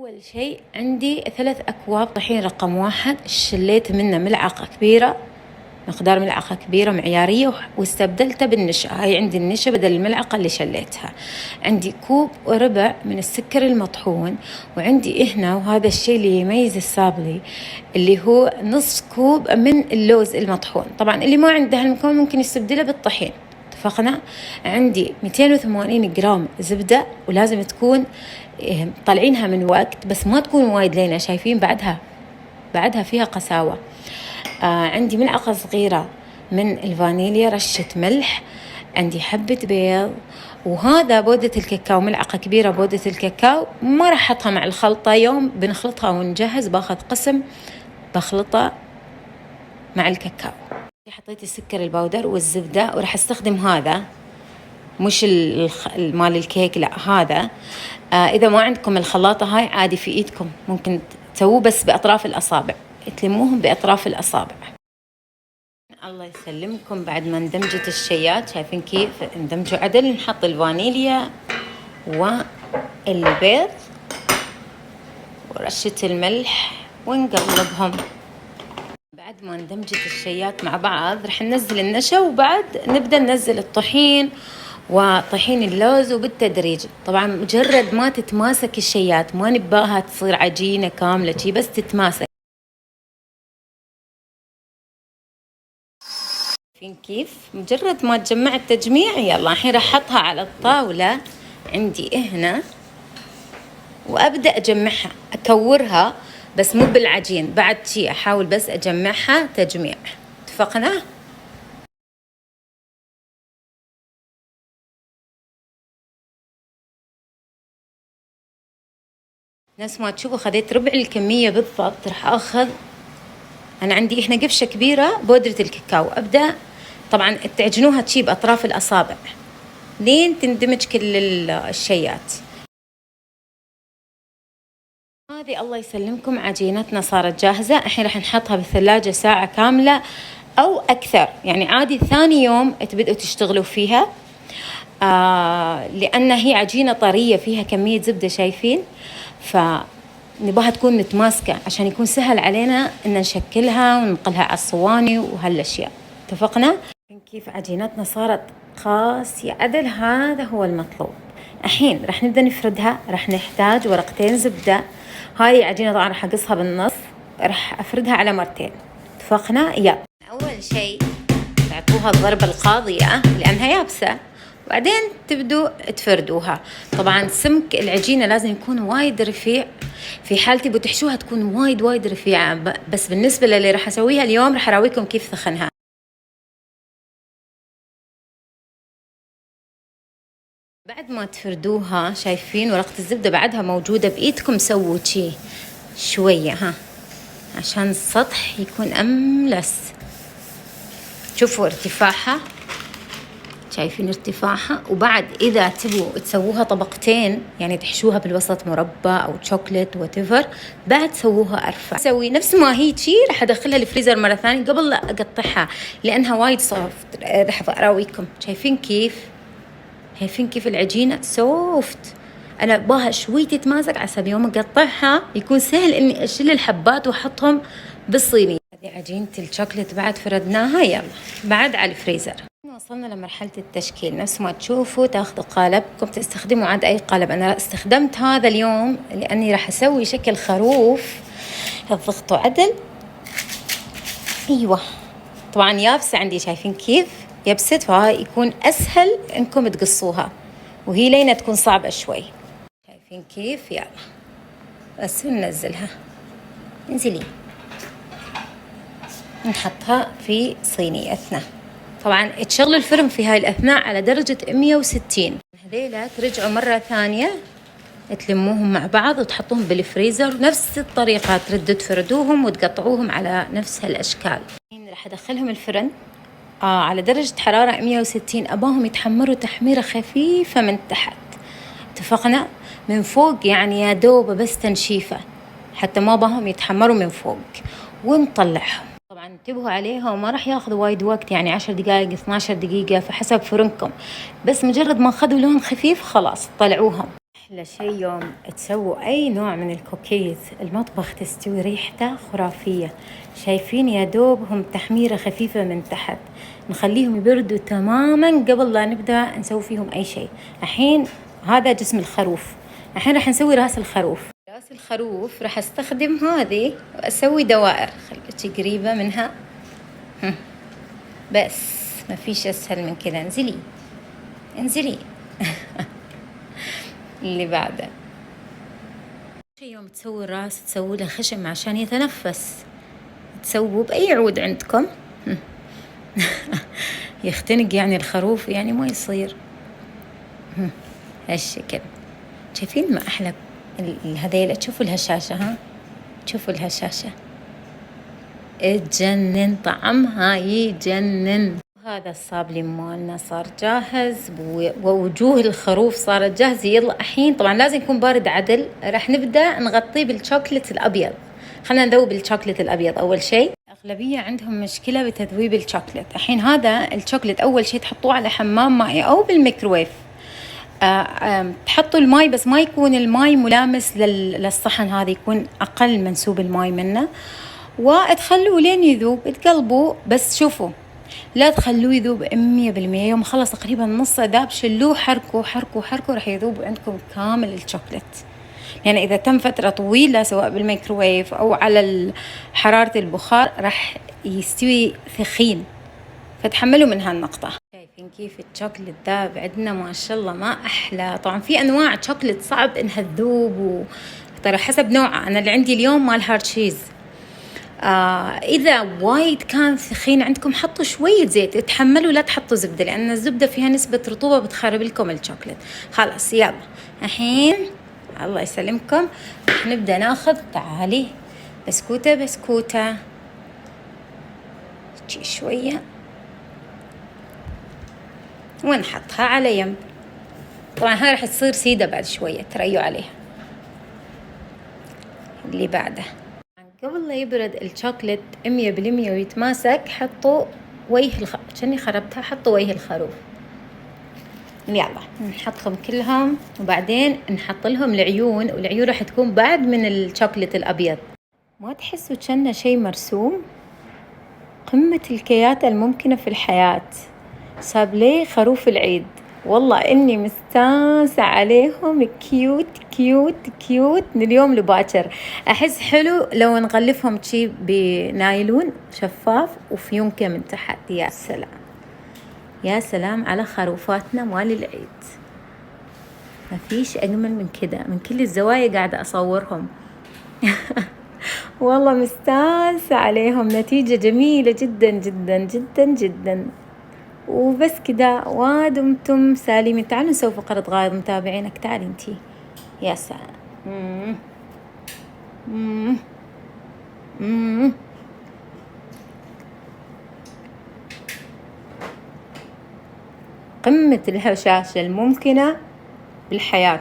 أول شيء عندي 3 أكواب طحين رقم 1 شليت منه ملعقة كبيرة، مقدار ملعقة كبيرة معيارية، واستبدلته بالنشا. هاي عندي النشا بدل الملعقة اللي شليتها. عندي 1.25 كوب من السكر المطحون، وعندي هنا وهذا الشيء اللي يميز السابلي اللي هو نص كوب من اللوز المطحون. طبعا اللي ما عنده هالمكون ممكن يستبدله بالطحين. اتفقنا؟ عندي 280 جرام زبدة، ولازم تكون طالعينها من وقت، بس ما تكون وايد لينة. شايفين بعدها فيها قساوة. عندي ملعقة صغيرة من الفانيليا، رشة ملح، عندي حبة بيض، وهذا بودة الكاكاو، ملعقة كبيرة بودة الكاكاو. ما راح أحطها مع الخلطة، يوم بنخلطها ونجهز باخذ قسم بخلطة مع الكاكاو. حطيت السكر البودر والزبدة، وراح استخدم هذا مش مال الكيك، لا هذا. إذا ما عندكم الخلاطة هاي عادي في إيدكم ممكن تسووه، بس بأطراف الأصابع، تلموهم بأطراف الأصابع. الله يسلمكم، بعد ما اندمجت الشيات شايفين كيف اندمجوا عدل، نحط الفانيليا والبيض ورشة الملح ونقلبهم. بعد ما اندمجت الشيات مع بعض رح ننزل النشا، وبعد نبدأ ننزل الطحين وطحين اللوز، وبالتدريج. طبعا مجرد ما تتماسك الشيات، ما نباها تصير عجينة كاملة شي، بس تتماسك. فين كيف مجرد ما تجمع التجميع، يلا الحين راح احطها على الطاولة عندي هنا، وابدأ اجمعها، اكورها بس مو بالعجين. بعد شي احاول بس اجمعها تجميع. اتفقنا؟ نفس ما تشوفوا خذيت ربع الكمية بالضبط. راح اخذ، انا عندي هنا قفشة كبيرة بودرة الكاكاو، ابدأ طبعا تعجنوها تشي باطراف الاصابع لين تندمج كل الشيات. هذه الله يسلمكم عجينتنا صارت جاهزة. الحين راح نحطها بالثلاجة ساعة كاملة أو أكثر، يعني عادي ثاني يوم تبدأوا تشتغلوا فيها. لأن هي عجينة طرية فيها كمية زبدة شايفين، فنبغاها تكون متماسكة عشان يكون سهل علينا إن نشكلها وننقلها على الصواني وهالأشياء. اتفقنا؟ كيف عجينتنا صارت قاسية عدل، هذا هو المطلوب. الحين راح نبدأ نفردها. راح نحتاج ورقتين زبدة. هاي عجينة طبعا راح أقصها بالنص، راح أفردها على مرتين. اتفقنا؟ أول شيء تعطوها الضربة القاضية لأنها يابسة، وبعدين تبدوا تفردوها. طبعا سمك العجينة لازم يكون وايد رفيع، في حالتي بتحشوها تكون وايد رفيعة، بس بالنسبة للي راح أسويها اليوم راح أراويكم كيف ثخنها. بعد ما تفردوها شايفين ورقة الزبدة بعدها موجودة بإيدكم، سووا شي شوية عشان السطح يكون أملس. شوفوا ارتفاعها، شايفين ارتفاعها. وبعد إذا تبوا تسووها طبقتين، يعني تحشوها بالوسط مربى أو شوكولات واتيفر، بعد سووها أرفع. سوي نفس ما هي شي، راح أدخلها الفريزر مرة ثانية قبل لا أقطعها لأنها وايد صوفت. راح أراويكم شايفين كيف العجينة سوفت. أنا باها شوي تتماسك عشان يوم أقطعها يكون سهل إني أشيل الحبات وأحطهم بالصينية. هذه عجينة الشوكولات بعد فردناها، يلا بعد على الفريزر. وصلنا لمرحلة التشكيل. نفس ما تشوفوا تاخذوا قالبكم، تستخدموا عاد أي قالب. أنا استخدمت هذا اليوم لأني راح أسوي شكل خروف. اضغطوا عدل. أيوة طبعا يابسة عندي، شايفين كيف يبست، فهاي يكون أسهل إنكم تقصوها، وهي لينة تكون صعبة شوي. شايفين كيف؟ يلا بس ننزلها، انزلي نحطها في صينيتنا. طبعا تشغلوا الفرن في هاي الأثناء على درجة 160. هذيلا ترجعوا مرة ثانية تلموهم مع بعض وتحطوهم بالفريزر، نفس الطريقة تردوا تفردوهم وتقطعوهم على نفس هالأشكال. راح أدخلهم الفرن على درجة حرارة 160. أباهم يتحمروا تحميرة خفيفة من تحت. اتفقنا؟ من فوق يعني يا دوب بس تنشيفة، حتى ما باهم يتحمروا من فوق. ونطلعهم. طبعا انتبهوا عليها، وما راح ياخذ وايد وقت، يعني 10 دقائق 12 دقيقة فحسب فرنكم. بس مجرد ما أخذوا لون خفيف خلاص طلعوهم. أحلى شيء يوم تسووا أي نوع من الكوكيز المطبخ تستوي ريحته خرافية. شايفين يا دوب هم تحميرة خفيفة من تحت، نخليهم يبردوا تماما قبل لا نبدأ نسوي فيهم أي شيء. الحين هذا جسم الخروف، الحين راح نسوي راس الخروف. راس الخروف راح استخدم هذه وأسوي دوائر، خليكي قريبة منها. بس ما فيش أسهل من كذا. انزلي انزلي. اللي بعده يوم تسوي الراس تسوي له خشم عشان يتنفس، تسووا بأي عود عندكم. يختنق يعني الخروف، يعني ما يصير هالشكل. شايفين ما أحلى هذيلا؟ تشوفوا الهشاشة، ها تشوفوا الهشاشة تجنن، طعمها يجنن. هذا الصابلي مالنا صار جاهز، ووجوه الخروف صارت جاهزة. يلا الحين طبعا لازم يكون بارد عدل. راح نبدأ نغطيه بالشوكولات الأبيض. خلينا نذوب الشوكولات الأبيض أول شيء. الأغلبية عندهم مشكلة بتذويب الشوكولات. الحين هذا الشوكولات أول شيء تحطوه على حمام مائي أو بالميكروويف. تحطوا الماء بس ما يكون الماء ملامس للصحن، هذا يكون أقل منسوب الماء منه، وتخلوه لين يذوب. تقلبوا بس شوفوا لا تخلوه يذوب 100%. يوم خلص تقريبا نص ذاب شلوه، حركوا حركوا حركوا، راح يذوب عندكم كامل الشوكولات. يعني إذا تم فترة طويلة سواء بالميكروويف أو على حرارة البخار راح يستوي ثخين، فتحملوا من هالنقطة. شايفين كيف الشوكولات ذاب عندنا؟ ما شاء الله ما أحلى. طبعا في أنواع شوكولات صعب إنها تذوب، ترى حسب نوعها. أنا اللي عندي اليوم مال هارتشيز. إذا وايد كان ثخين عندكم حطوا شوية زيت، تحملوا لا تحطوا زبدة، لأن الزبدة فيها نسبة رطوبة بتخرب لكم الشوكولات. خلاص يلا الحين الله يسلمكم نبدأ ناخذ. تعالي بسكوتة بسكوتة شوية ونحطها على يم. طبعا هاي راح تصير سيدة بعد شوية، تريوا عليها. اللي بعده قبل لا يبرد الشوكولات 100% ويتماسك حطوا كأني خربتها. حطوا وجه الخروف. يلا نحطهم كلهم وبعدين نحط لهم العيون، والعيون راح تكون بعد من الشوكولات الأبيض. ما تحسوا كأنه شيء مرسوم؟ قمة الكيات الممكنة في الحياة. سابلي خروف العيد، والله إني مستانسة عليهم. كيوت كيوت كيوت من اليوم لباكر. أحس حلو لو نغلفهم شي بنايلون شفاف وفيونكة من تحت. يا سلام يا سلام على خروفاتنا مال العيد. ما فيش أجمل من كده. من كل الزوايا قاعدة أصورهم. والله مستانسة عليهم. نتيجة جميلة جدا جدا جدا جدا. وبس كده ودمتم سالمين. تعالوا نسوي فقرة غاية متابعينك. تعالي انتي. يا سلام. قمة الهشاشة الممكنة بالحياة.